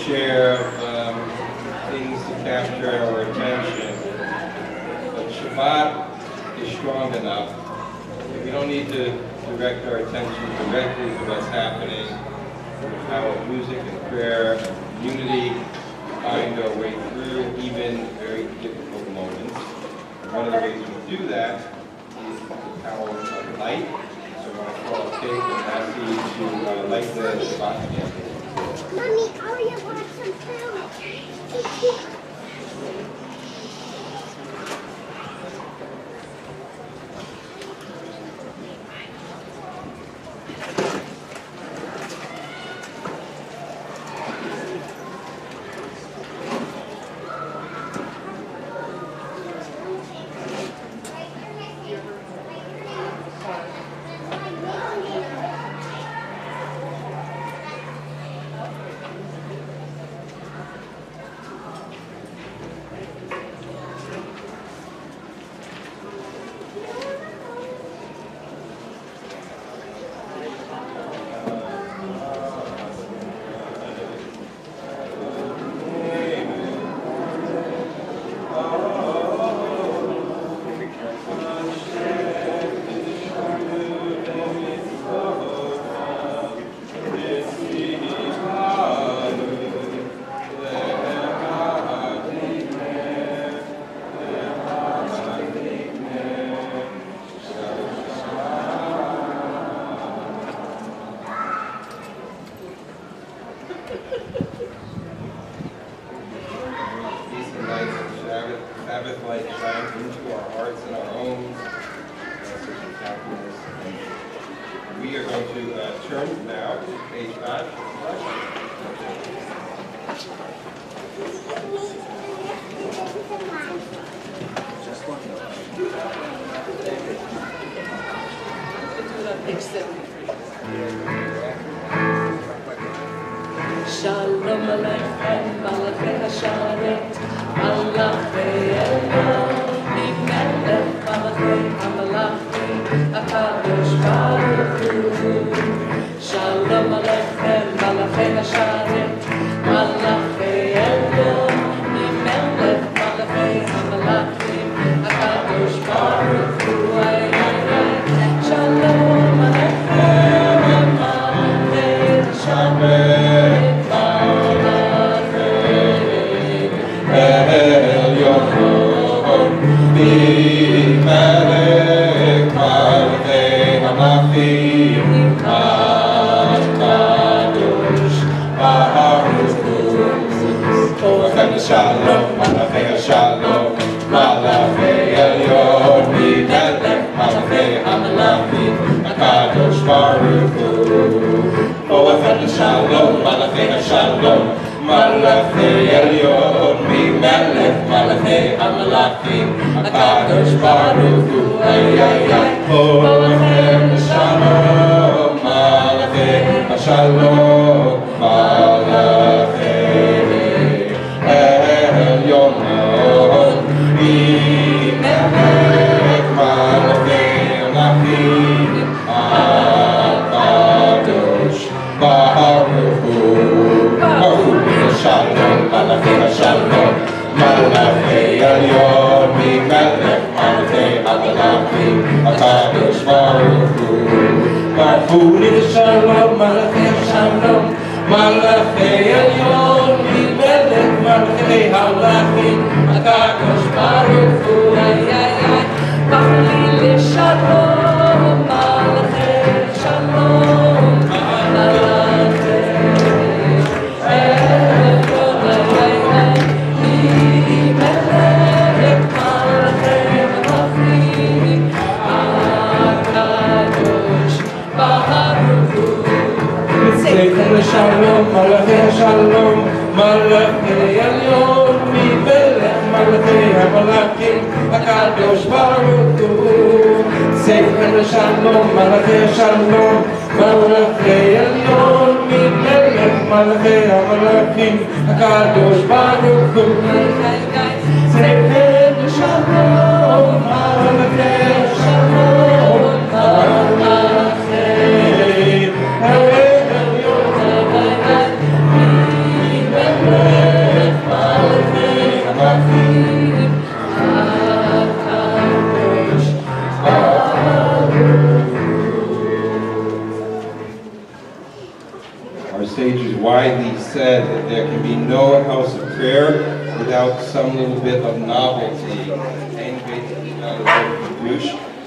share things to capture our attention. But Shabbat is strong enough that we don't need to direct our attention directly to what's happening. The power of music and prayer and unity find our way through even very difficult moments. And one of the ways we do that is the power of light. So I want to call Kate and ask you to light the Shabbat candle. Mommy, Arya wants some food. Sabbath light shines into our hearts and our homes. We are going to turn now to page 5. Shalom Aleichem, Malachei Hasharet, Malachei Elyon, Melech Malachei HaMalachim, HaKadosh Baruch Hu. Shalom Aleichem, Malachei Hasharet, Malachei Elyon, Melech Malachei HaMalachim, HaKadosh Baruch Hu. Shalom Aleichem, Malachei Hasharet. Shalom, Malachei Shalom, Malachei Elyon, Melech Malachei HaMalachim, HaKadosh Baruch Hu. Oh, Shalom, Malachei Shalom, Malachei Elyon, Melech Malachei HaMalachim, HaKadosh Baruch Hu. Ay, ay, ay. Oh, Shalom, Malachei Shalom, Malachei Shalom, Malachei Shalom, Malachei Elyon, Melech Malachei Halachim, HaKadosh Baruch Hu, Malachei Shalom, Malachei Shalom, Malachei Elyon, Melech Malachei Halachim, HaKadosh Baruch Hu. Shalom, Malachei Shalom, Malachei Elyon, Melech Malachei Halachim, HaKadosh Baruch Hu. Sefer Shalom, Malachei Shalom, Malachei Elyon, Melech Malachei Halachim, HaKadosh Baruch Hu. Sefer Shalom, Malachei Shalom, Malachei Our sages widely said that there can be no house of prayer without some little bit of novelty.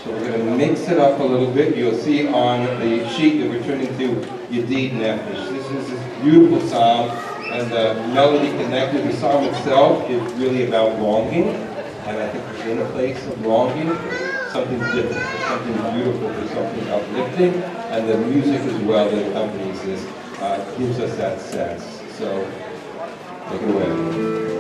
So we're going to mix it up a little bit. You'll see on the sheet that we're turning to Yedid Nefesh. This is a beautiful psalm, and the melody connected. The psalm itself is really about longing, and I think we're in a place of longing. Something different, something beautiful, something uplifting, and the music as well that accompanies this gives us that sense. So, take it away.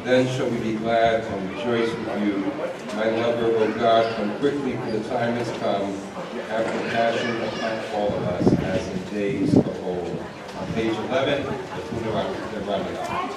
Then shall we be glad and rejoice with you. My lover, O God, come quickly, for the time has come. Have compassion upon all of us, as in days of old. On page 11, the Ramadan.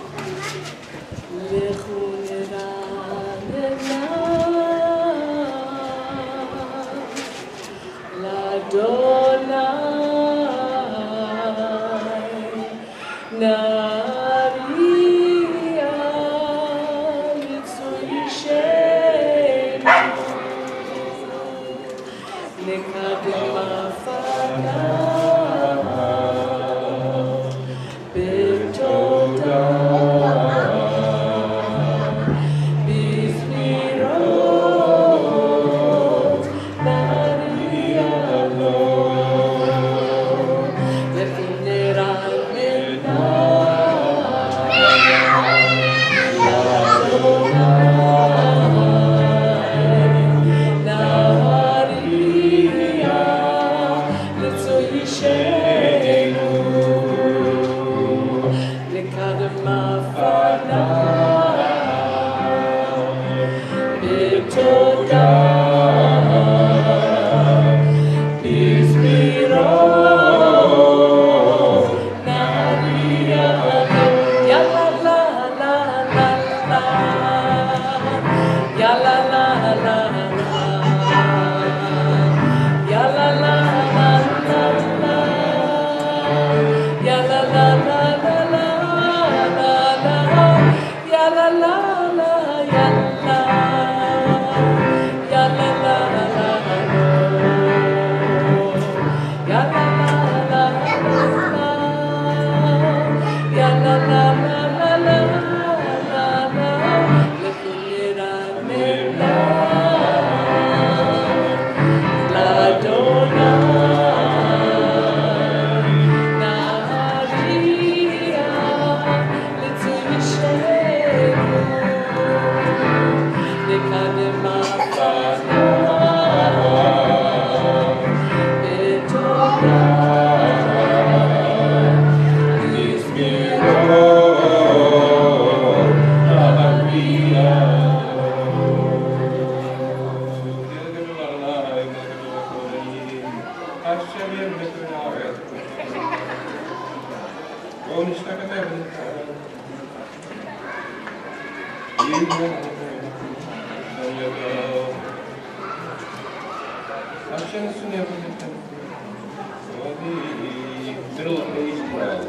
Middle of page 12.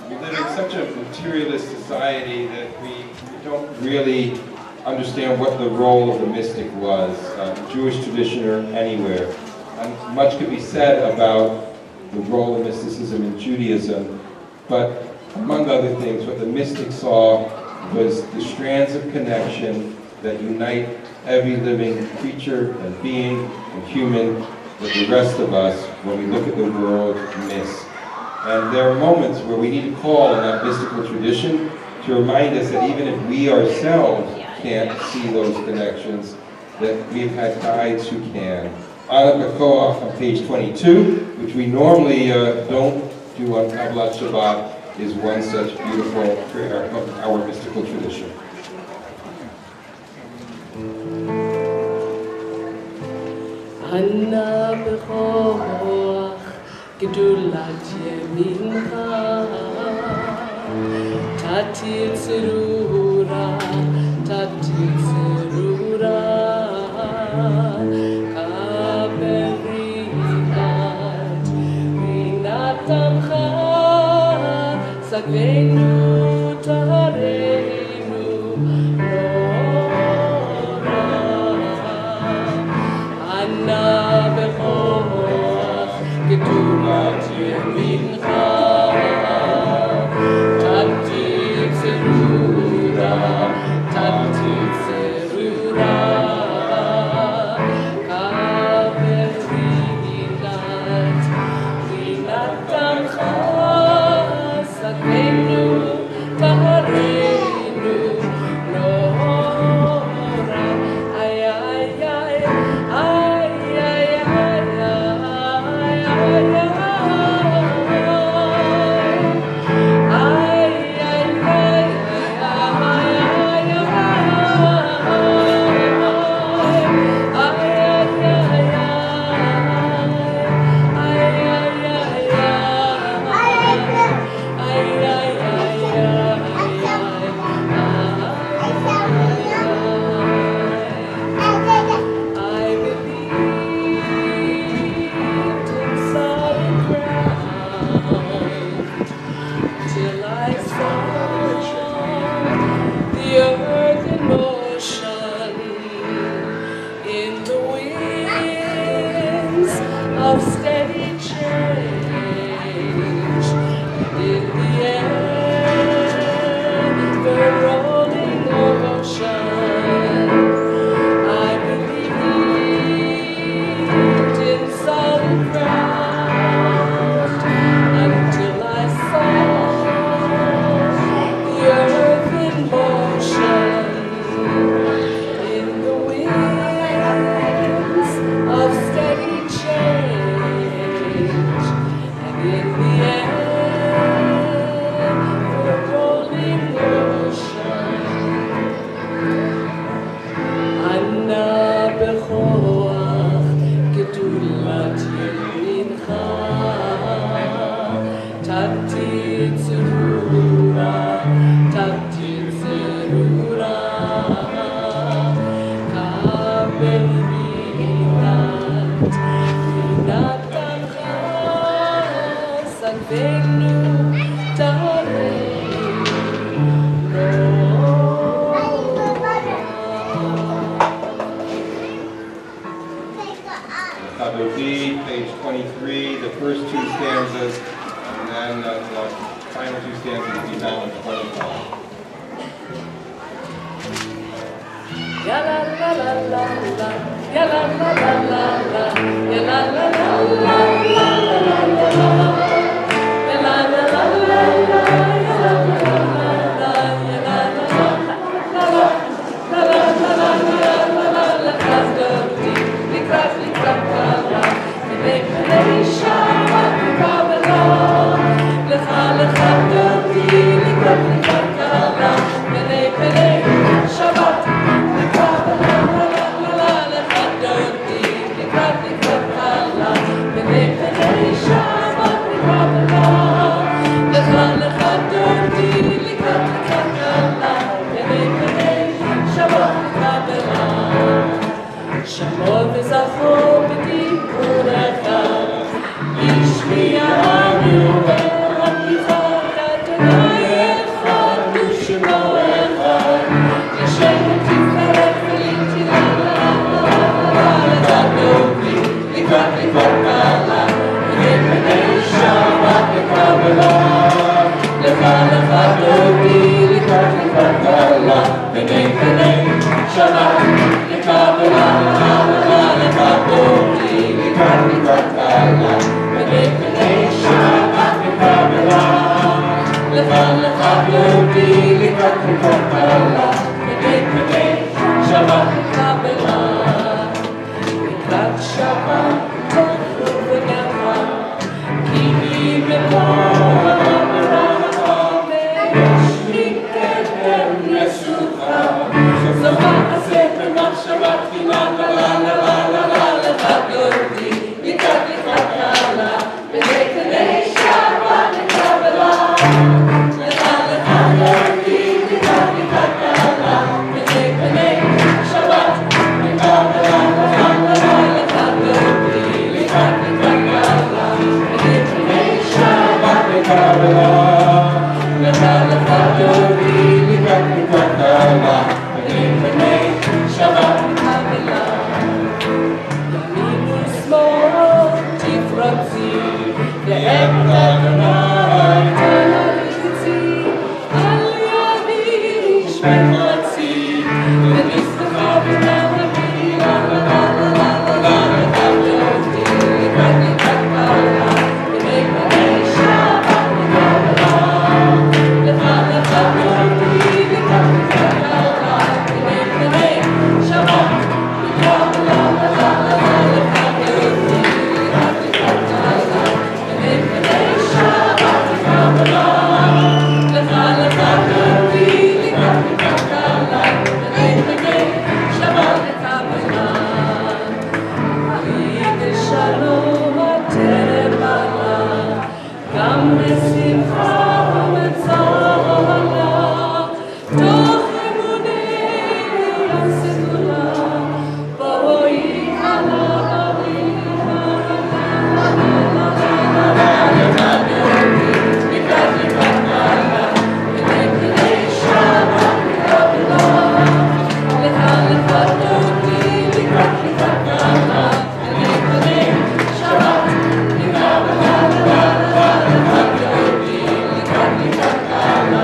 We live in such a materialist society that we don't really understand what the role of the mystic was, Jewish tradition or anywhere. And much could be said about the role of mysticism in Judaism, but among other things, what the mystic saw was the strands of connection that unite every living creature and being and human that the rest of us, when we look at the world, miss. And there are moments where we need to call on that mystical tradition to remind us that even if we ourselves can't see those connections, that we've had guides who can. Ala Bakoach on page 22, which we normally don't do on Kabbalat Shabbat, is one such beautiful prayer of our mystical tradition. Anna Bechoach Gedulat Yemincha Tati Tzerura Tati Tzerura Kaberinat Rinat Amcha Sagvenu Tareinu Anna Bechoach Gedulat Yemincha Tati Tzerura Tati Tzerura Kaberinat Rinat Amcha Tati Tzerura, Tati Tzerura, Kabel Minat, Minat Tanchas, Sanvenu Page 23, the first two stanzas, and then the final two stanzas will be found in 25. Ya la la la la la, ya la la la la la, ya la la la la la la la, ya la la la la la, ya la la la la, ya la la la la la la la la la, krasdorti, krasni krasna, leknei Shabbat mikabela, lecha lecha dorti, krasni krasna, leknei Shabbat. Shabbat v'zachor b'diburecha, yishmi'anu v'ramichot Adonai echad u'shemo echad, Yashem tiferet v'litilala, l'chadodi, l'krat l'kala, v'nei Shabbat l'kabela, l'chadodi, l'krat l'kala, v'nei Shabbat l'kabela, l'chadodi, l'krat l'kala, v'nei Shabbat l'kabela, l'chadodi, l'krat l'kala, v'nei Shabbat l'kabela, l'krat Shabbat tofu v'nava, ki b'mor v'ramesh mikeder nesucha, zocha aseh b'machshavat china la la la la la la, l'chadodi, l'krat l'kala, v'nei Shabbat l'kabela, l'chadodi, l'krat l'kala, v'nei Shabbat l'kabela, l'chadodi, l'krat l'kala, v'nei Shabbat l'kabela, l'chadodi, l'krat l'kala, v'nei Shabbat l'kabela. Yamin u'shmol tifratzi, ve'et Adonai ta'alitzi, al yadi shmechatzi, v'nisracha b'nadavi, la la la la la la la, l'chadodi, l'krat l'kala, v'nei Shabbat l'kabela, l'chadodi, l'krat l'kala, v'nei Shabbat l'kabela, la la la la, l'chadodi, l'krat l'kala, v'nei Shabbat l'kabela, l'chadodi, l'krat l'kala, v'nei Shabbat l'kabela. Shalom התרמלה, גם בשמחה ובצהלה, תוך אמוני הסגולה, בואי עלה אבינה, l'chadodi, l'krat l'kala, v'nei Shabbat l'kabela, l'chadodi, l'krat l'kala, v'nei Shabbat l'kabela, l'chadodi, l'krat l'kala,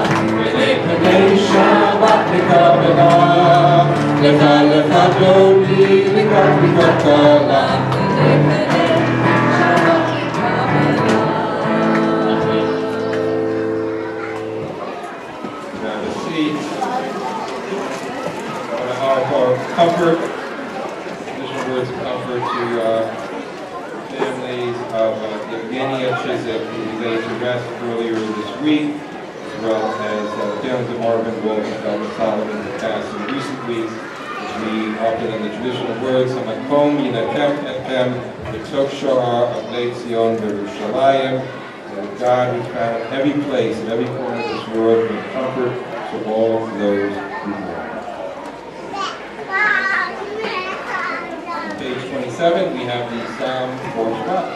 v'nei Shabbat l'kabela, l'chadodi, l'krat l'kala, v'nei Shabbat l'kabela. Now to see our comfort, additional words of comfort to families of Yevgenia Chisek, who we laid to rest earlier this week, as well as families of Marvin Wolf and Delma Solomon who passed in recent weeks, as we offer them the traditional words, Hamakom Yinakem Etem, B'tok Shoah of Leit Zion Yerushalayim, God who's found in every place, in every corner of this world, bring comfort to all those who mourn. On page 27, we have the Psalm for Shabbat.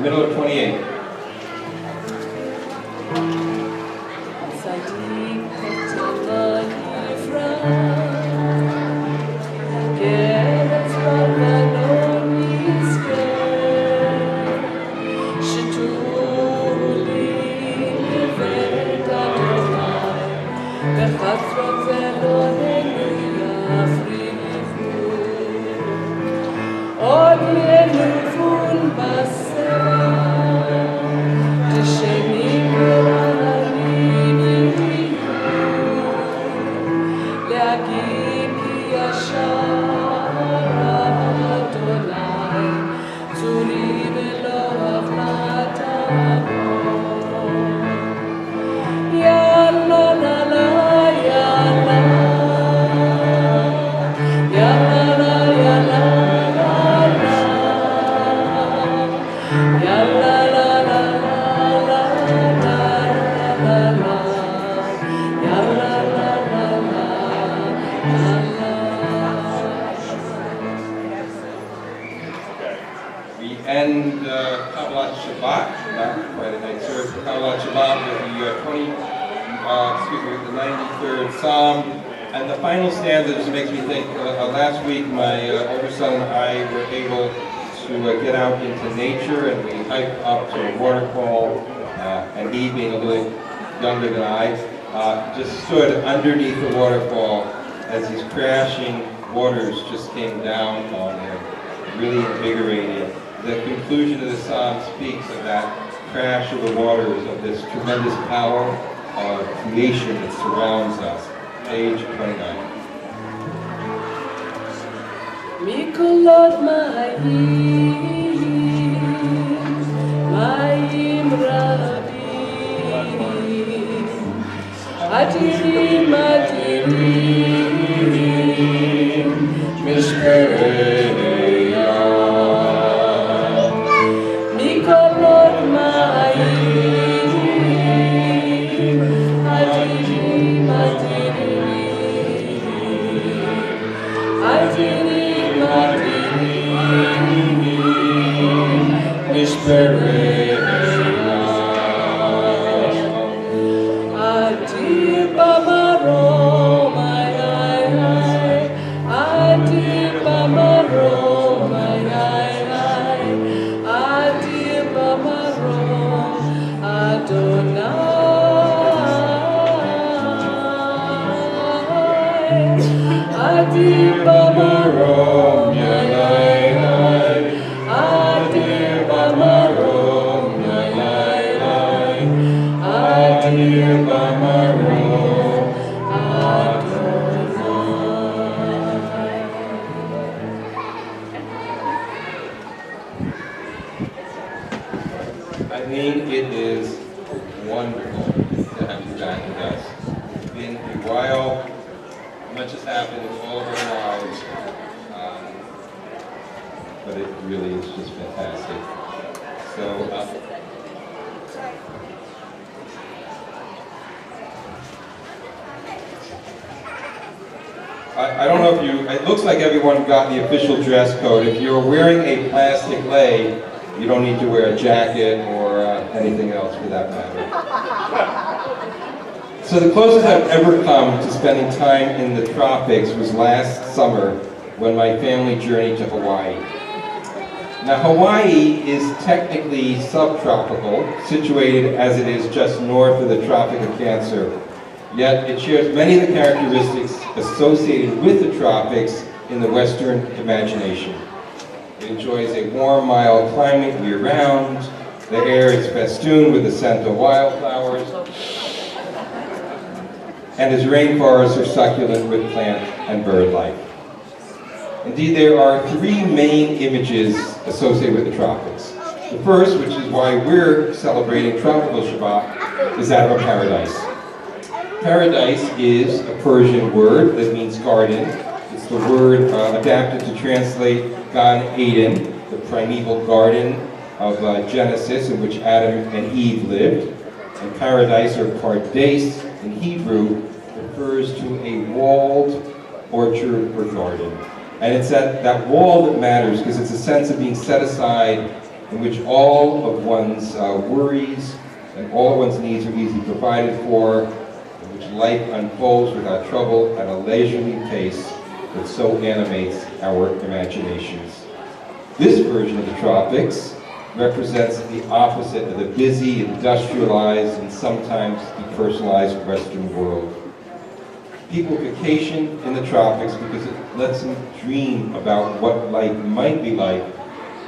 Middle of 28. And Kabbalat Shabbat, not quite a night service, Kabbalat Shabbat with the 93rd Psalm. And the final stanza just makes me think, last week my older son and I were able to get out into nature, and we hiked up to a waterfall, and he, being a little younger than I, just stood underneath the waterfall as these crashing waters just came down on him, really invigorating. The conclusion of the psalm speaks of that crash of the waters, of this tremendous power of creation that surrounds us. Page 29. Mikolot ma'im rabim, adirim mishpereyam. Mikolot ma'im, adirim adirim, adirim adirim. Eileen, it is wonderful to have you back with us. It's been a while. Much has happened in all of our lives, but it really is just fantastic. So, I don't know if it looks like everyone got the official dress code. If you're wearing a plastic lei, you don't need to wear a jacket or anything else for that matter. So the closest I've ever come to spending time in the tropics was last summer when my family journeyed to Hawaii. Now Hawaii is technically subtropical, situated as it is just north of the Tropic of Cancer. Yet it shares many of the characteristics associated with the tropics in the Western imagination. It enjoys a warm, mild climate year-round. The air is festooned with the scent of wildflowers, and its rainforests are succulent with plant and bird life. Indeed, there are three main images associated with the tropics. The first, which is why we're celebrating Tropical Shabbat, is that of a paradise. Paradise is a Persian word that means garden. It's the word adapted to translate Gan Eden, the primeval garden of Genesis in which Adam and Eve lived. And paradise, or pardes in Hebrew, refers to a walled orchard or garden. And it's that wall that matters, because it's a sense of being set aside in which all of one's worries and all of one's needs are easily provided for, in which life unfolds without trouble at a leisurely pace that so animates our imaginations. This version of the tropics represents the opposite of the busy, industrialized, and sometimes depersonalized Western world. People vacation in the tropics because it lets them dream about what life might be like,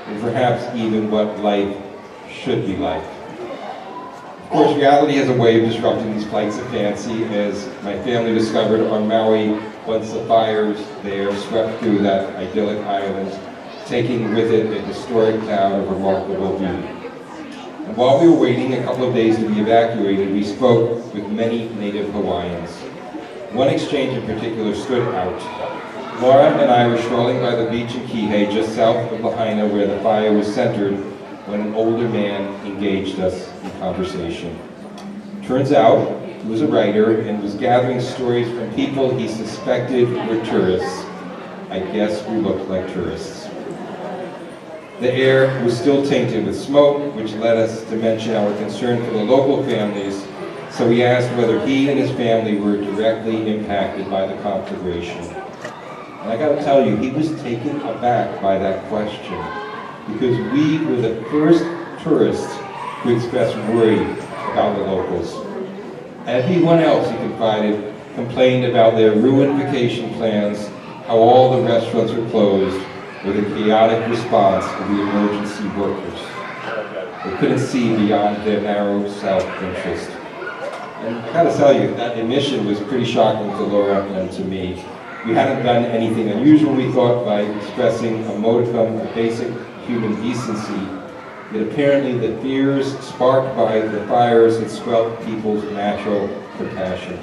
and perhaps even what life should be like. Of course, reality has a way of disrupting these flights of fancy, as my family discovered on Maui once the fires there swept through that idyllic island, taking with it a historic town of remarkable beauty. And while we were waiting a couple of days to be evacuated, we spoke with many native Hawaiians. One exchange in particular stood out. Laura and I were strolling by the beach in Kihei, just south of Lahaina, where the fire was centered, when an older man engaged us in conversation. Turns out, he was a writer and was gathering stories from people he suspected were tourists. I guess we looked like tourists. The air was still tainted with smoke, which led us to mention our concern for the local families, so we asked whether he and his family were directly impacted by the conflagration. And I gotta tell you, he was taken aback by that question, because we were the first tourists to express worry about the locals. Everyone else, he confided, complained about their ruined vacation plans, how all the restaurants were closed, with a chaotic response of the emergency workers. They couldn't see beyond their narrow self-interest. And I gotta tell you, that admission was pretty shocking to Laura and to me. We hadn't done anything unusual, we thought, by expressing a modicum of basic human decency, yet apparently the fears sparked by the fires had squelched people's natural compassion.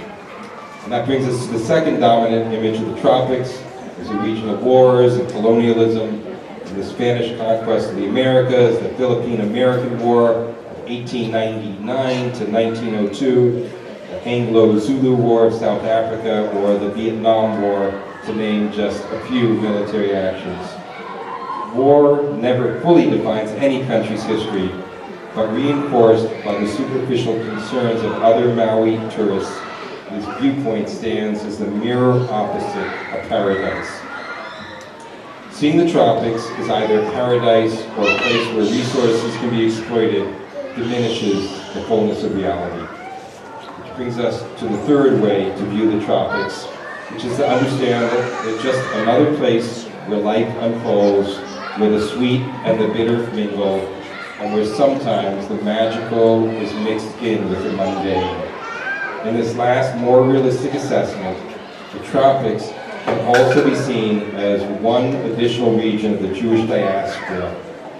And that brings us to the second dominant image of the tropics, as the regional wars and colonialism, and the Spanish conquest of the Americas, the Philippine-American War of 1899 to 1902, the Anglo-Zulu War of South Africa, or the Vietnam War, to name just a few military actions. War never fully defines any country's history, but reinforced by the superficial concerns of other Maui tourists, this viewpoint stands as the mirror opposite of paradise. Seeing the tropics as either paradise or a place where resources can be exploited diminishes the fullness of reality. Which brings us to the third way to view the tropics, which is to understand that it's just another place where life unfolds, where the sweet and the bitter mingle, and where sometimes the magical is mixed in with the mundane. In this last, more realistic assessment, the tropics can also be seen as one additional region of the Jewish diaspora,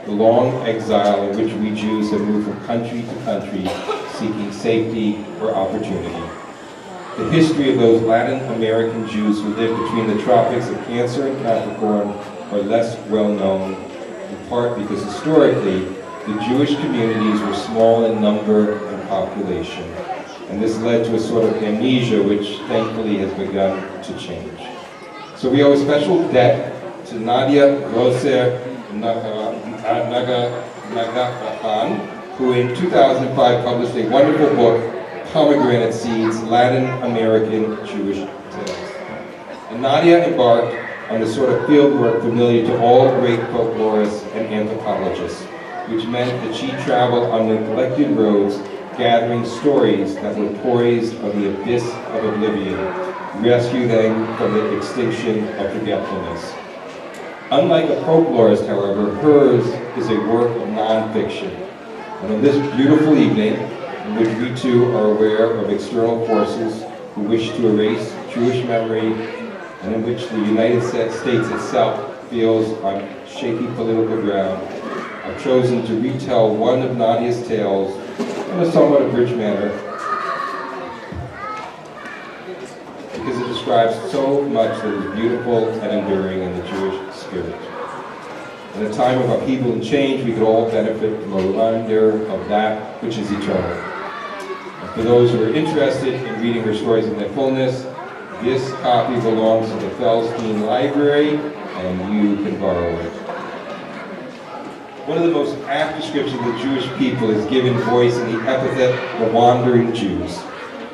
the long exile in which we Jews have moved from country to country, seeking safety or opportunity. The history of those Latin American Jews who lived between the tropics of Cancer and Capricorn are less well known, in part because historically, the Jewish communities were small in number and population, and this led to a sort of amnesia which thankfully has begun to change. So we owe a special debt to Nadia Grosser Nagakahan, who in 2005 published a wonderful book, Pomegranate Seeds, Latin American Jewish Tales. And Nadia embarked on the sort of fieldwork familiar to all great folklorists and anthropologists, which meant that she traveled on neglected roads, gathering stories that were poised on the abyss of oblivion, rescue them from the extinction of forgetfulness. Unlike a folklorist, however, hers is a work of nonfiction. And on this beautiful evening, in which we too are aware of external forces who wish to erase Jewish memory, and in which the United States itself feels on shaky political ground, I've chosen to retell one of Nadia's tales in a somewhat abridged manner, because it describes so much that is beautiful and enduring in the Jewish spirit. In a time of upheaval and change, we could all benefit from a reminder of that which is eternal. And for those who are interested in reading her stories in their fullness, this copy belongs to the Feldstein Library, and you can borrow it. One of the most apt descriptions of the Jewish people is given voice in the epithet, the wandering Jews.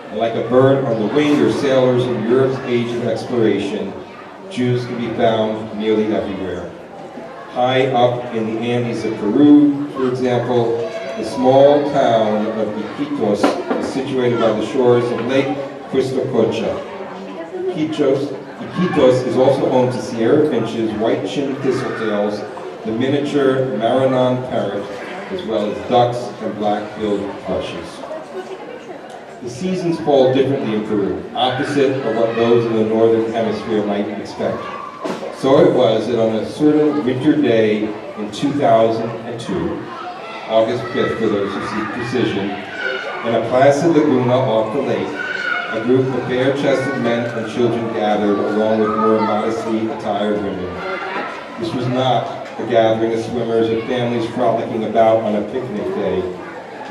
And like a bird on the wing or sailors in Europe's age of exploration, Jews can be found nearly everywhere. High up in the Andes of Peru, for example, the small town of Iquitos is situated by the shores of Lake Huizcocha. Iquitos is also home to Sierra finches, white-chinned thistletails, the miniature Marinon parrot, as well as ducks and black-billed thrushes. The seasons fall differently in Peru, opposite of what those in the northern hemisphere might expect. So it was that on a certain winter day in 2002, August 5th for those who seek precision, in a placid laguna off the lake, a group of bare-chested men and children gathered along with more modestly attired women. This was not a gathering of swimmers or families frolicking about on a picnic day.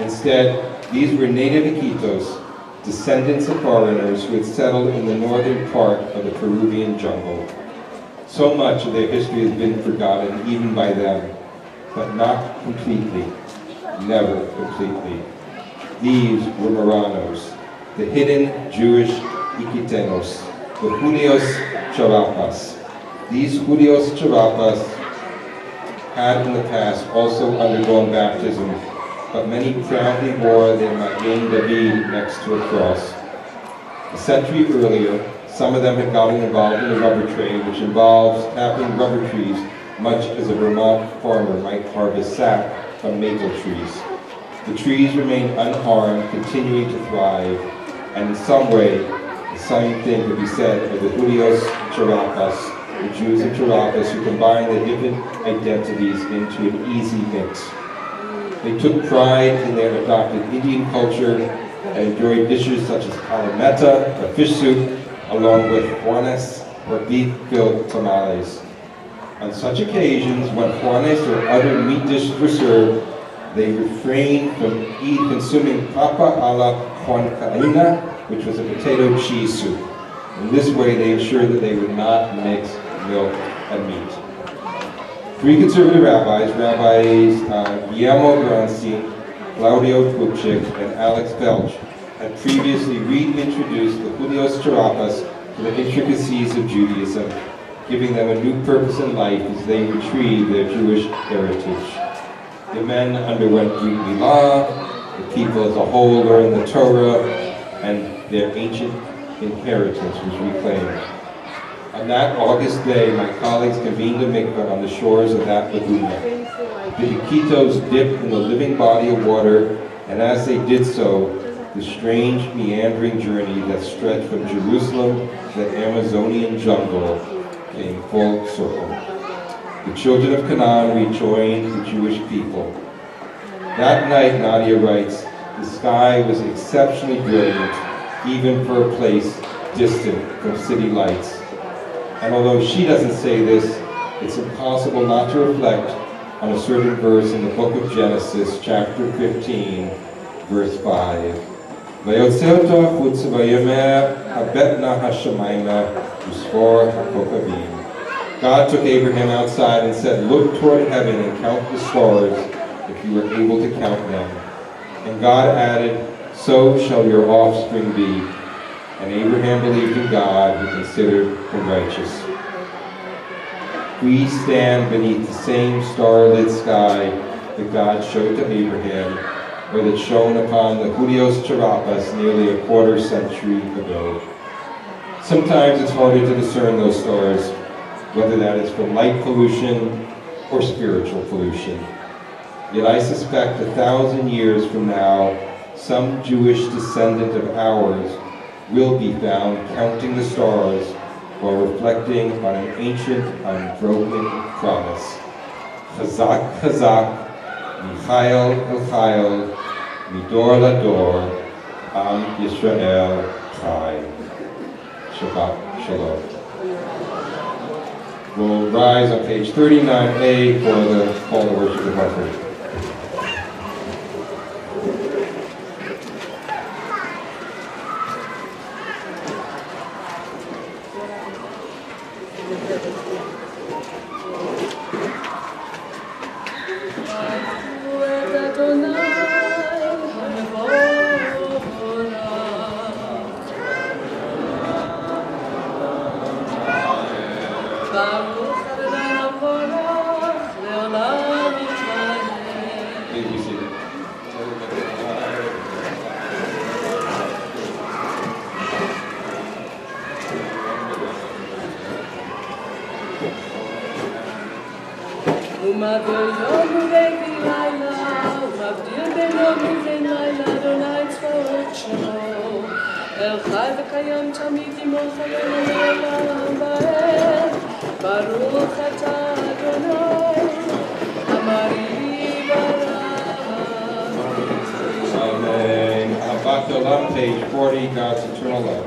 Instead, these were native Iquitos, descendants of foreigners who had settled in the northern part of the Peruvian jungle. So much of their history has been forgotten even by them, but not completely, never completely. These were Marranos, the hidden Jewish Iquitenos, the Judios Charapas. These Judios Charapas had in the past also undergone baptism, but many proudly wore their Magen David next to a cross. A century earlier, some of them had gotten involved in the rubber trade, which involves tapping rubber trees, much as a Vermont farmer might harvest sap from maple trees. The trees remained unharmed, continuing to thrive, and in some way, the same thing could be said of the Judios Charapas, the Jews of Charapas who combined their different identities into an easy mix. They took pride in their adopted Indian culture and enjoyed dishes such as palameta, or fish soup, along with juanes, or beef-filled tamales. On such occasions, when juanes or other meat dishes were served, they refrained from consuming papa a la huancaína, which was a potato cheese soup. In this way, they ensured that they would not mix milk and meat. Three conservative rabbis, Guillermo Granstein, Claudio Kupchik, and Alex Belch, had previously reintroduced the Julios Charapas to the intricacies of Judaism, giving them a new purpose in life as they retrieve their Jewish heritage. The men underwent Brit Milah, the people as a whole learned the Torah, and their ancient inheritance was reclaimed. On that August day, my colleagues convened a mikvah on the shores of that laguna. The Iquitos dipped in the living body of water, and as they did so, the strange meandering journey that stretched from Jerusalem to the Amazonian jungle came full circle. The children of Canaan rejoined the Jewish people. That night, Nadia writes, the sky was exceptionally brilliant, even for a place distant from city lights. And although she doesn't say this, it's impossible not to reflect on a certain verse in the book of Genesis, chapter 15, verse 5. ויוצא אותו החוצה ויאמר הבט נא השמיימה וספור הכוכבים. God took Abraham outside and said, look toward heaven and count the stars if you are able to count them. And God added, so shall your offspring be. And Abraham believed in God who considered him righteous. We stand beneath the same starlit sky that God showed to Abraham, or that shone upon the Julios Charapas nearly a quarter century ago. Sometimes it's harder to discern those stars, whether that is from light pollution or spiritual pollution. Yet I suspect 1,000 years from now, some Jewish descendant of ours will be found counting the stars while reflecting on an ancient, unbroken promise. Chazak, Chazak, Michael El Chayil, Midor Lador, Am Yisrael Chai. Shabbat Shalom. We'll rise on page 39A for the call to worship of Hartford. Page 40, God's eternal love.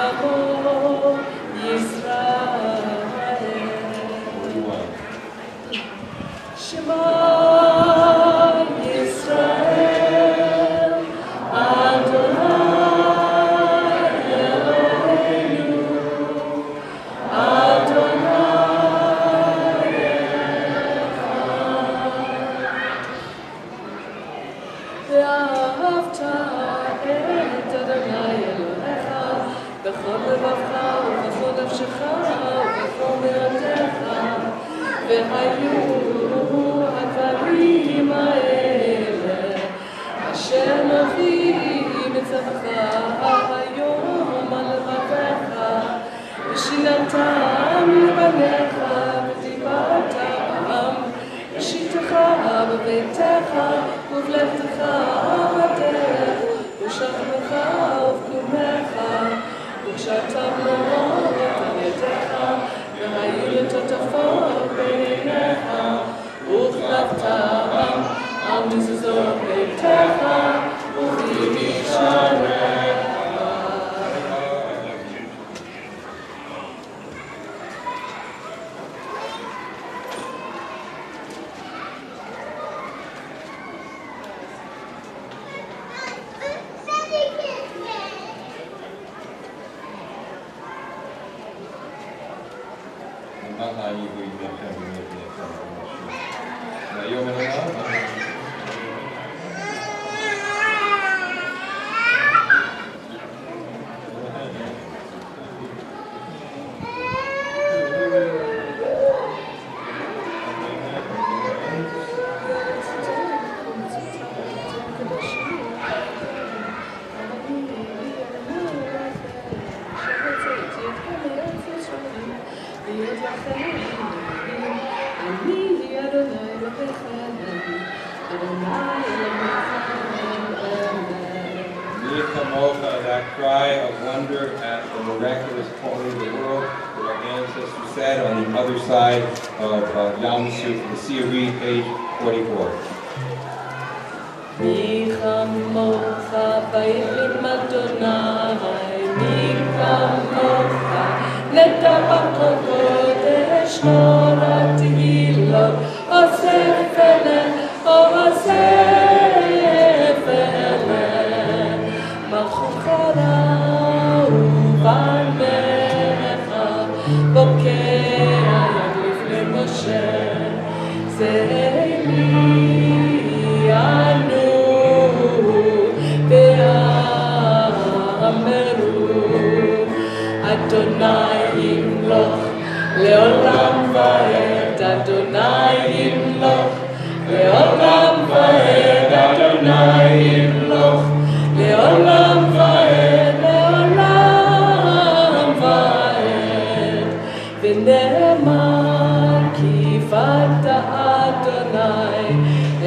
Amo Yisrael. 41. Shema Yisrael Adonai Eloheinu Adonai Echad. ואהבת את אדוני אלוהיך בכל לבבך ובכל נפשך ובכל מאודך. והיו הדברים האלה אשר אנוכי מצווך היום על לבביך ושיננתם לבניך ודיברת בם בשיטתך בביתך ובלכתך בדרך ושכבך ובקומך וקשרתם מאוד על ידיך והיו לטוטפות בעיניך וכתבתם על מזוזות ביתך ובמשעריך. That cry of wonder at the miraculous calling of the world that our ancestors said on the other side of Yam Suf, the Sea of Reed, page 44. מי כמוך באלים אדוני, מי כמוך נטע בקודש נורא תהילות, אוסף אלה, אוסף אלה, מלכות חרה ובנך, בוקע יד לפני משה, זה מי אנו Adonai yimloch leolam vaed, Adonai yimloch leolam vaed, Adonai yimloch leolam vaed, leolam vaed. V'ne'emar ki vata Adonai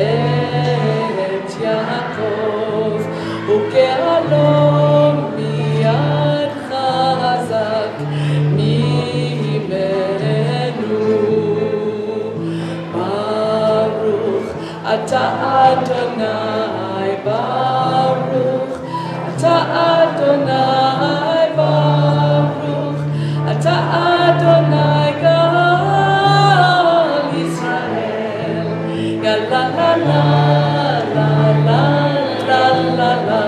et Yaakov uke'alom miyad chazak mimenu. Baruch ata Adonai, Baruch ata Adonai, Baruch ata Adonai gal Yisrael. Ya la la la la la la la la,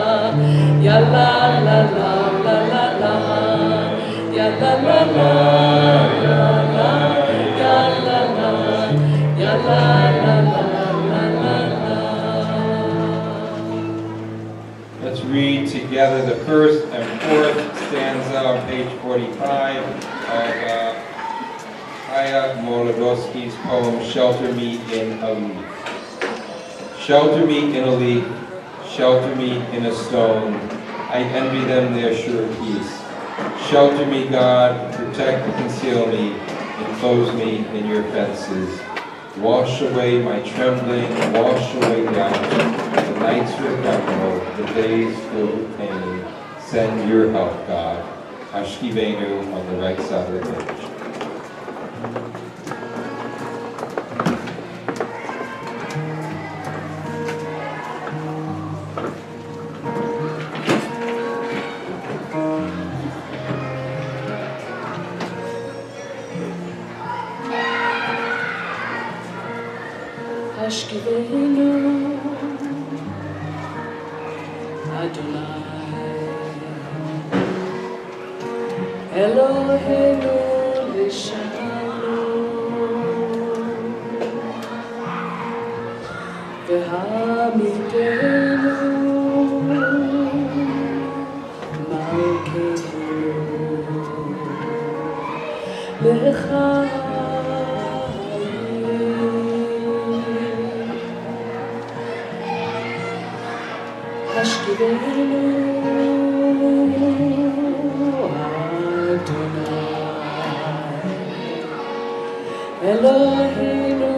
ya la la la la la la, ya la la la ya la, ya la la, ya la la la la la la. Let's read together the first and fourth stanza on page 45 of Aya Molodowski's poem, Shelter Me in a Leaf. Shelter me in a leaf, shelter me in a stone. I envy them their sure peace. Shelter me, God, protect and conceal me, enclose me in your fences. Wash away my trembling, wash away doubt. The nights were peaceful, the days filled with pain. Send your help, God. Ashkivenu on the right side of the page. Hashkivenu Adonai Eloheinu Lishalom V'hamidenu Malkeinu L'chaim Hashkivenu Adonai Eloheinu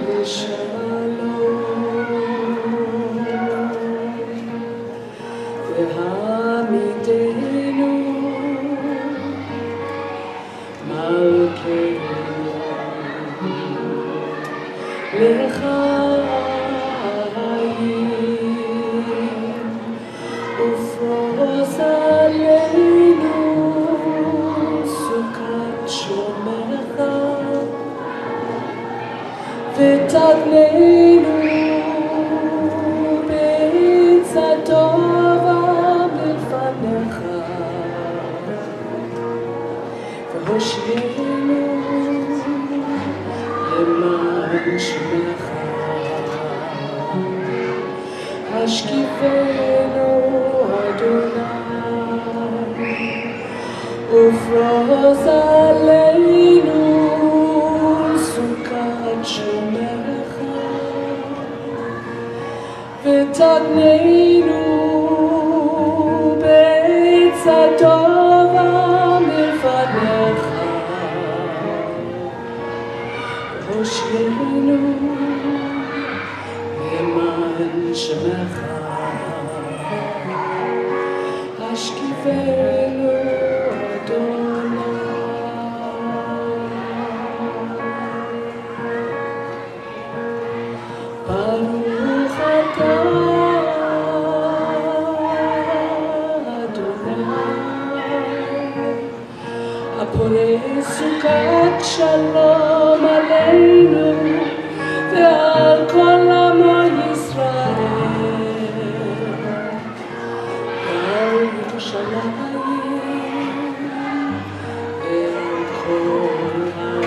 Lishalom V'hamidenu Malkeinu L'chaim Ufroz aleinu sukat shomecha v'tagneinu b'eitza tova milfanecha v'hoshienu leman shemecha Hashkivenu Adonai Ufroz aleinu sukat shomecha v'tagneinu b'eitza tova milfanecha v'hoshienu leman shemecha Hashkivenu Adonai Baruch atah Adonai Apolei sukat shalom aleinu ve'al kol amo Yisrael Yerushalayim ve'al kol ha'am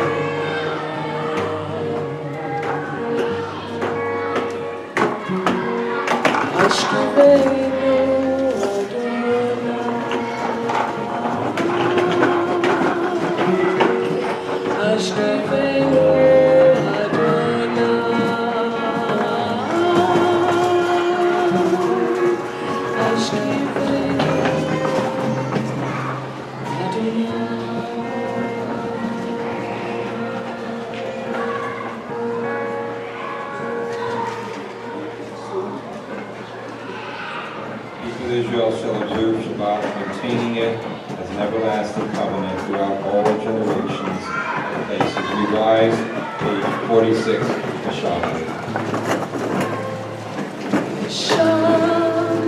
Hashkivenu Adonai Hashkivenu People of Israel shall observe Shabbat, maintaining it as an everlasting covenant throughout all the generations and places. Revised, page 46, the Shabbat. Shameru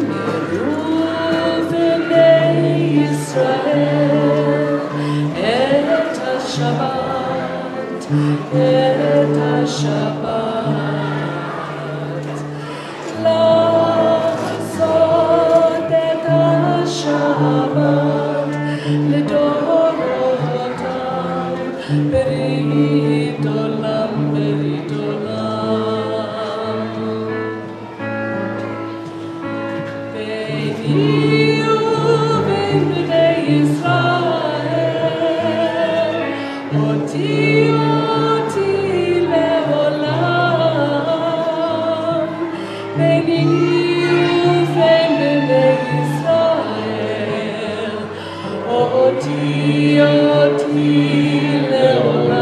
v'nei Yisrael et HaShabbat, et HaShabbat. לעשות את השבת לדורותם ברית עולם ברית עולם. ביני ובין בני ישראל אותי לעולם. ביני ובין בני ישראל אותי לעולם.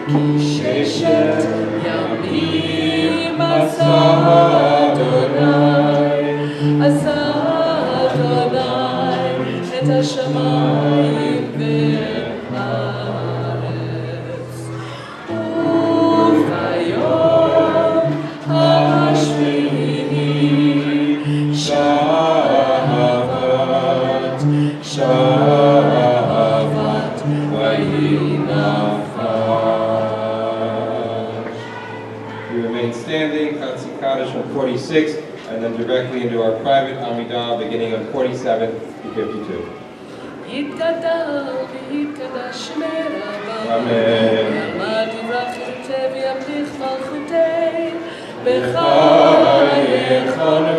כי ששת ימים עשה אדוני את השמיים והארץ. וביום השביעי שבת ויהי נפש. 46, and then directly into our private Amidah beginning on 47 to 52. יתגדל ויתקדש שמי רבה, אמן. יעמד יברכי וימליך מלכותי, בחייך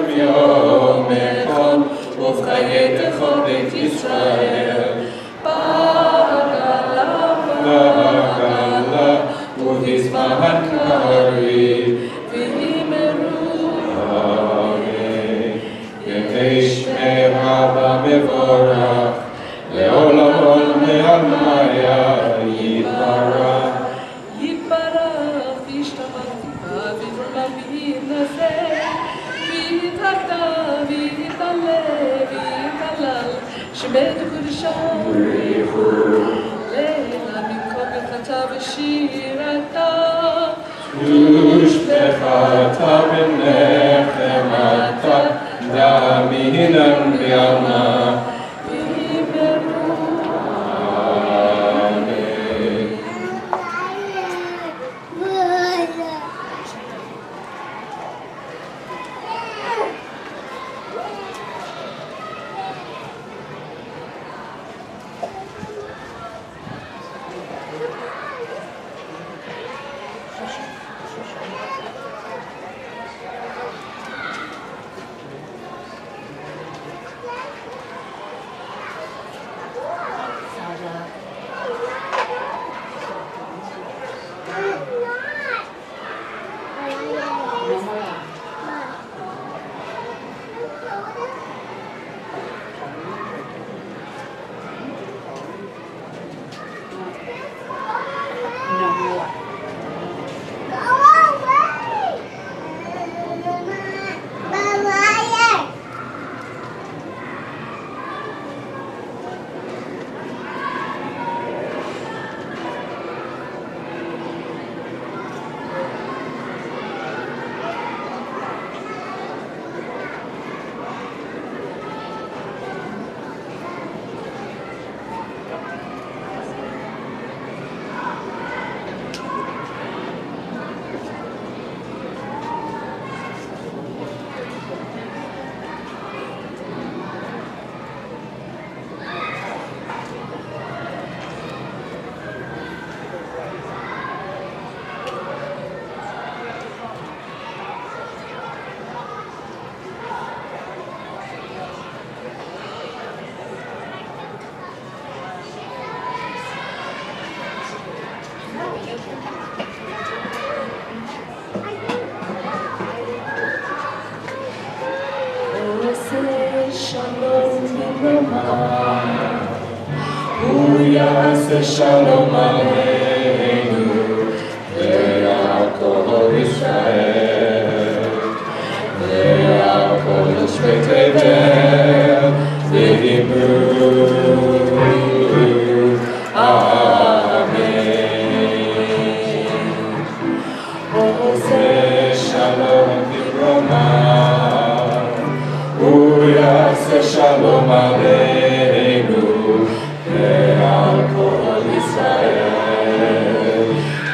וביומך ובחיי כל בית ישראל, בגלה ובזמן קריב, ויאמרו אמן. יהי שמי רבה מבורך, לעולם עולמי יתברך. יתברך וישתבח ויתרומם ויתנשא, ויתהגדל ויתעלה ויתהלל, שמי קודשו לילה במקום מלכתה ושירתה, ושפחתה בנחמתה, דמינן בימה. Shalom Aleinu, Le'akol Yisrael, Le'akol Yoshvei Tevel, V'yimru, Amen. Oseh Shalom Vibroma, U'yaseh Shalom Aleinu, Le'akol Yisrael,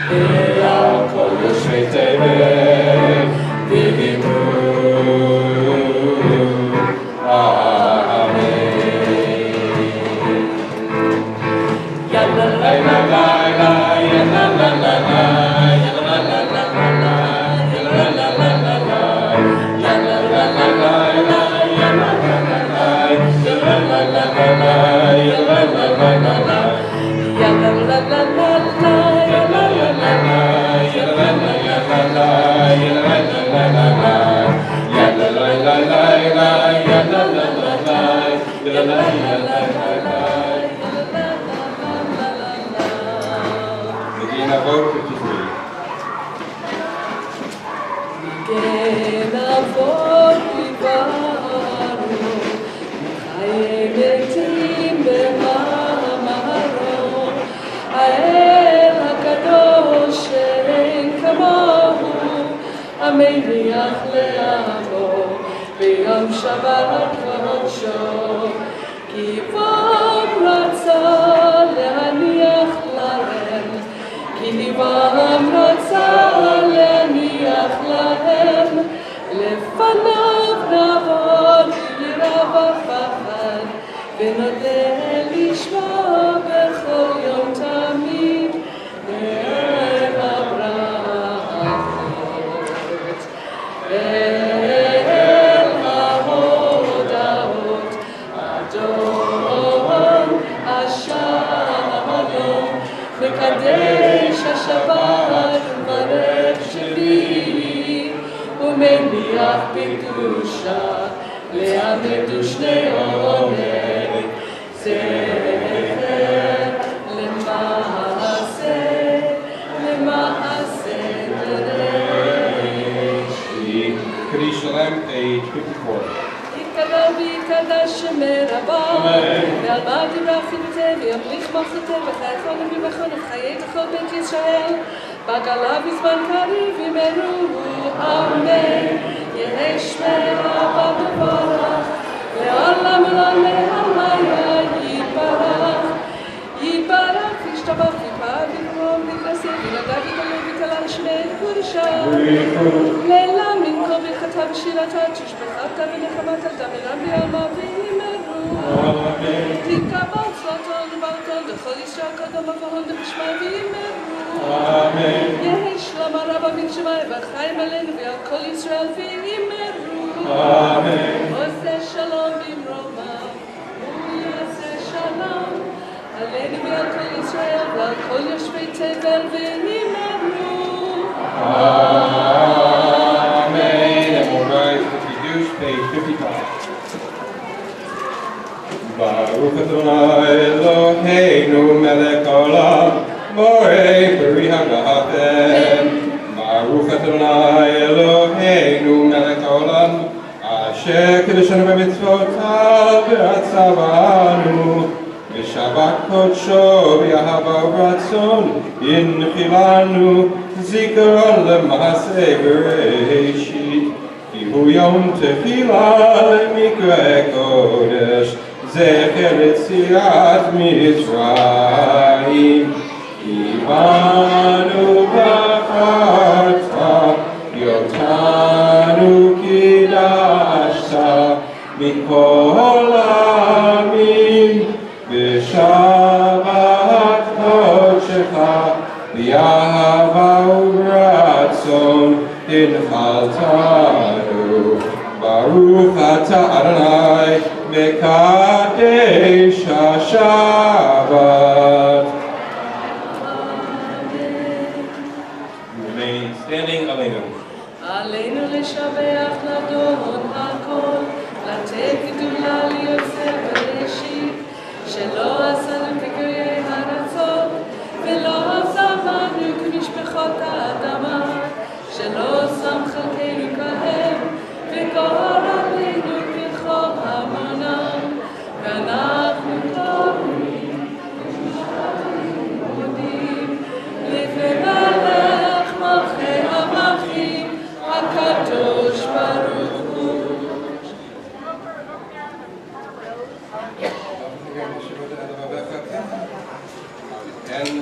Le'akol Yoshvei Tevel, V'yimru, Amen. Ya la la la la la, ya la la la la, ya la la la la la, ya la la la la la, ya la la la la la, ya la la la la, ya la la la la la, ya la la la la la. Ya la la la la la, ya la la la la, ya la la la la la, ya la la la la la, ya la la la la la, ya la la la la, ya la la la la. Begin our vote 53. כן אבות דיברו, חיי מתים במאמרו, האל הקדוש שאין כמוהו, המניח לעמו ביום שבת קודשו, כי בום רצה להניח להם, כי ליבם רצה להניח להם, לפניו ונודה לשמו בכל יום תמיד, ואל הברכות, ואל ההודעות, אדון השלום, מקדש השבת ומברך שביעי, ומניח בקדושה לעמד ושני עולמי, זכר למעשה בראשית. Kaddish Shalem, page 54. יתקדש ויקדש שמי רבו, ועל מה דברך חידותי וימליך מחלתי וחייכון ובמכון את חיי בכל בית ישראל, בגלה בזמן קריב ימרו, אמן. יהי שמי רבו מבורך, לעולם עולם מהמיה יתברך, יתברך וישתבח ויפאר ונרום ונתנשא ונדב יגמר ותלה לשמי קודשה, לילה מן כל ברכתה ושירתה תשבחת ונחמת על דמרם בעלמה וימרו, תתקבל צלתון וברתון לכל ישראל קודם ובהון דמשמע וימרו, יהי שלום הרבה מן שמיים וחיים עלינו ועל כל ישראל וימרו, עושה שלום במרומה ויעשה שלום עלינו ועל כל ישראל ועל כל יושבי תבל וימרו. Amen. And we'll rise to Kiddush, page 55. Baruch Adonai Eloheinu melech haolam, borei peri hagahatem. Baruch Adonai Eloheinu melech haolam, asher kiddushanu b'mitzvotav v'atzavanu. Shabbat kodsho v'yahava u'ratzon inchilanu zikaron lema'aseh bereshit ki hu yom techila lemikra kodesh zecher letziat mitzrayim kibanu b'charta yotanu kidashta mikol amim Shabbat Kodshecha V'yahava u'ratzon inchaltanu Baruch Ata Adonai Mekadesh HaShabbat. Remain standing, Aleinu. עלינו לשבח לדון הכל, לתת גדולה ליוצר בראשית, שלא עשנו כגויי הרצון, ולא עזבנו כמשפחות האדמה, שלא שם חלקנו כהם, וגור עלינו ככל המונם, ואנחנו תורמים, מודים, לפני מלך מלכי המלכים, הקדוש ברוך הוא. And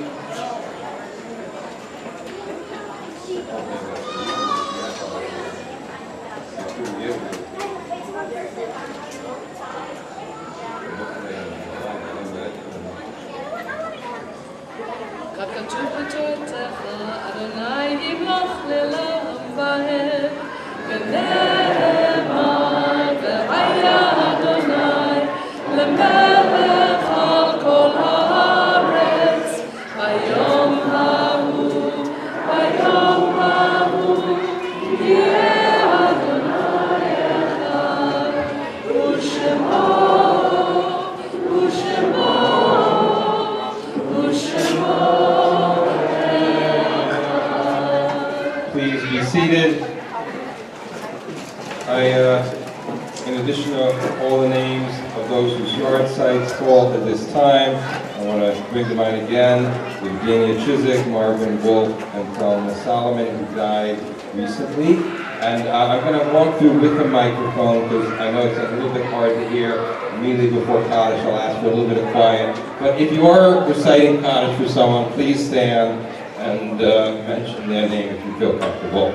ככתוב בתורתך, אדוני ימלוך לעולם ועד, ונאמר והיה אדוני למלך על כל הארץ, ביום ההוא יהיה אדוני אחד, ושמו please be seated. In addition to all the names of those whose yard sites fall at this time, I want to bring to mind again Evgenia Chizik, Marvin Wolf, and Thelma Solomon, who died recently. And I'm going to walk through with the microphone because I know it's a little bit hard to hear immediately before Kaddish. I'll ask for a little bit of quiet. But if you are reciting Kaddish for someone, please stand and mention their name if you feel comfortable.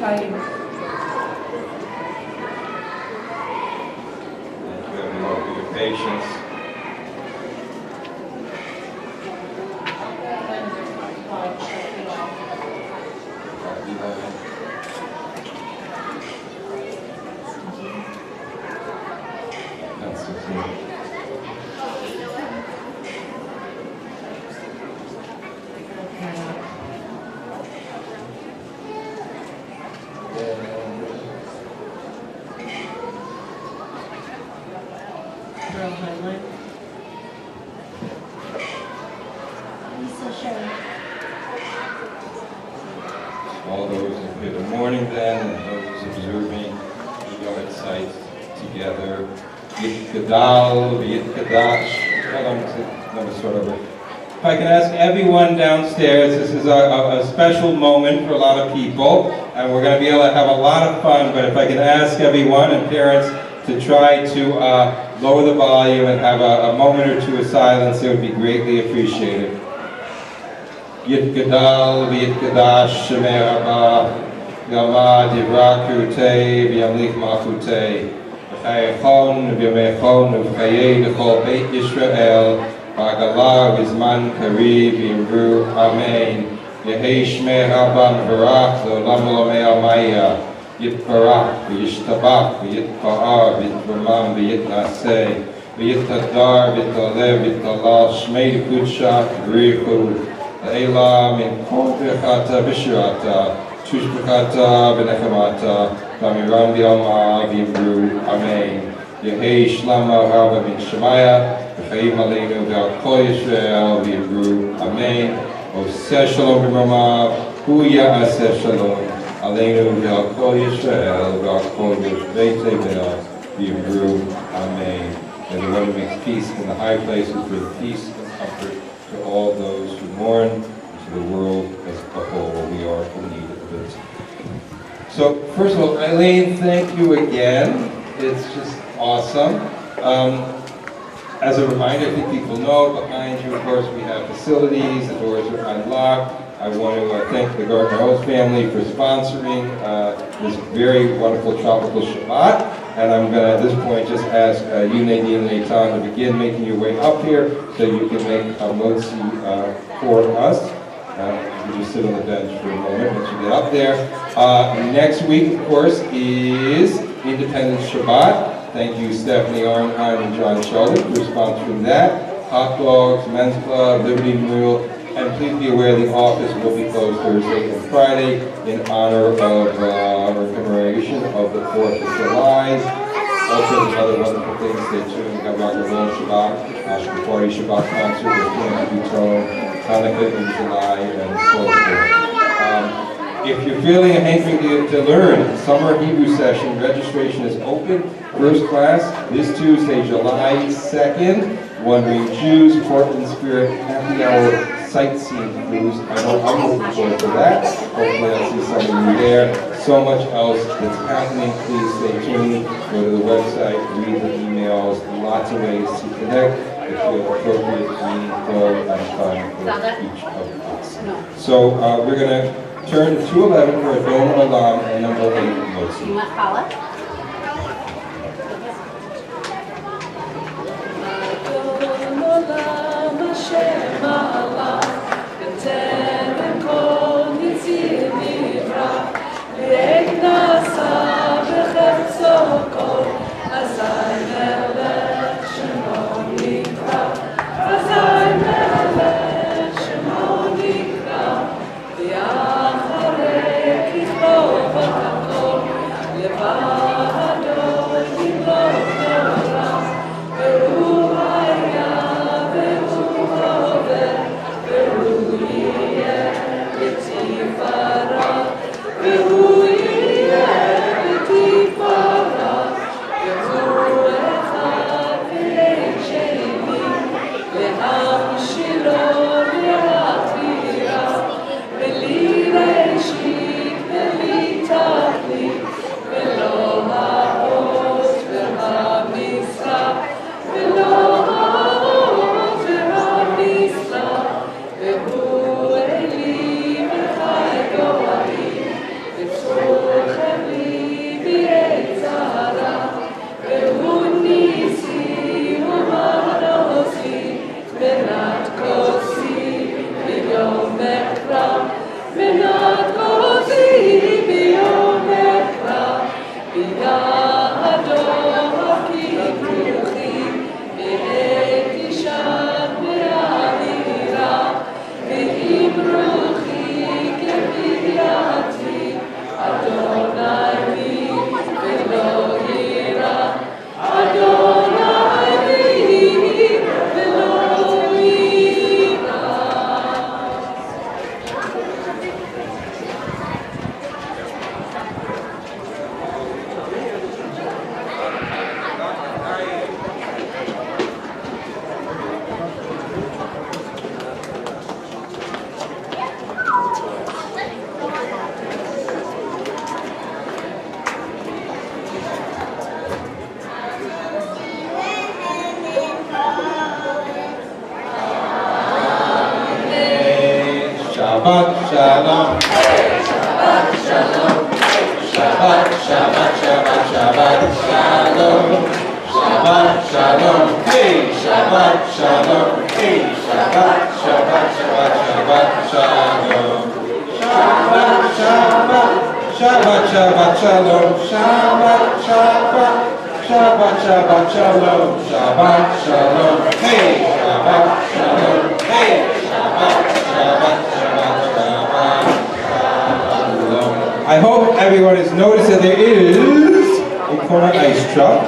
Chaim. Thank you, everyone, for your patience. Girl highlight. Lisa Sherry. All those in good morning then, and those observing the yard sites together. Yit Gadal, Yit Kadash. Hold on, let me start over. If I can ask everyone downstairs, this is a special moment for a lot of people, and we're going to be able to have a lot of fun, but if I can ask everyone and parents to try to lower the volume and have a moment or two of silence, it would be greatly appreciated. Yit Gadal, Yit Kadash, Shemei Rabba, Yamad Yivrakute, V'yamlich Machute, V'chayechon, V'yamechon, V'chayei D'chol Beit Yisrael, Ba'galah, V'zman Kariv, V'yimru, Amen. Yehei Shmei Rabba V'rach, L'olam L'omei Amaya, Yitbarach, V'yishtabach, V'yitpa'ar, V'yitramam, V'yitnaseh, V'yitadar, V'yitalev, V'yitalal, Shmei D'kudsha, V'richu, Eila min kol b'chata v'shirata, tush b'chata v'nechemata, v'amiram v'yalma v'yimru, Amen. Yehei shlama hava min shemaya, v'chaim aleinu v'al kol Yisrael v'yimru, Amen. Oseh shalom b'mamav, hu ya'aseh shalom, aleinu v'al kol Yisrael v'al kol Yisrael v'yimru, Amen. May the Lord make peace in the high places, bring peace and comfort to all those who mourn, and to the world as a whole. We are in need of it. So, first of all, Eileen, thank you again. It's just awesome. As a reminder, I think people know, behind you, of course, we have facilities. The doors are unlocked. I want to thank the Gardner-Rose family for sponsoring this very wonderful tropical Shabbat. And I'm going to, at this point, just ask you, Nadine and Eitan, to begin making your way up here so you can make a motzi for us. You can just sit on the bench for a moment once you get up there. Next week, of course, is Independence Shabbat. Thank you, Stephanie Arnheim and John Sheldon, for sponsoring that. Hot dogs, men's club, Liberty Memorial. And please be aware the office will be closed Thursday and Friday in honor of our commemoration of the 4th of July. Also, there's other wonderful things. Stay tuned. We got Rock and Roll Shabbat, Ashka Party Shabbat concert with Candy Butone, Hanukkah in July, and so forth. If you're feeling a hankering to learn, summer Hebrew session registration is open. First class this Tuesday, July 2nd. Wandering Jews, Portland Spirit, happy hour sightseeing cruise. I'm looking forward to that. Hopefully I'll see some of you there. So much else that's happening. Please stay tuned. Go to the website, read the emails. Lots of ways to connect if feel appropriate, meaningful, and fun for each of us. So we're going to turn to 211 for a Dom Olam and number 8 Motzi. You want challah? Bye. Shabbat Shalom. Shabbat Shalom. Shabbat, Shabbat, Shabbat, Shabbat Shalom. Shabbat Shalom. Hey, Shabbat Shalom. Hey, Shabbat, Shabbat, Shabbat, Shabbat Shalom. Shabbat, Shabbat, Shabbat, Shabbat Shalom. Shabbat, Shabbat, Shabbat, Shabbat Shalom. Shabbat Shalom. Hey, Shabbat Shalom. Hey, Shabbat, Shabbat, Shabbat, Shabbat Shalom. I hope everyone has noticed that there is a corner ice truck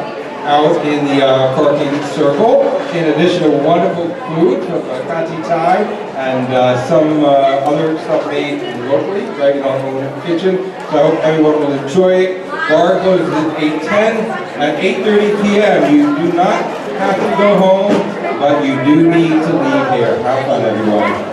out in the parking circle, in addition to wonderful food from Kanti Thai and some other stuff made locally, right in our own kitchen. So I hope everyone will enjoy it. Bar closes at 8:10. At 8:30 p.m. you do not have to go home, but you do need to leave here. Have fun, everyone.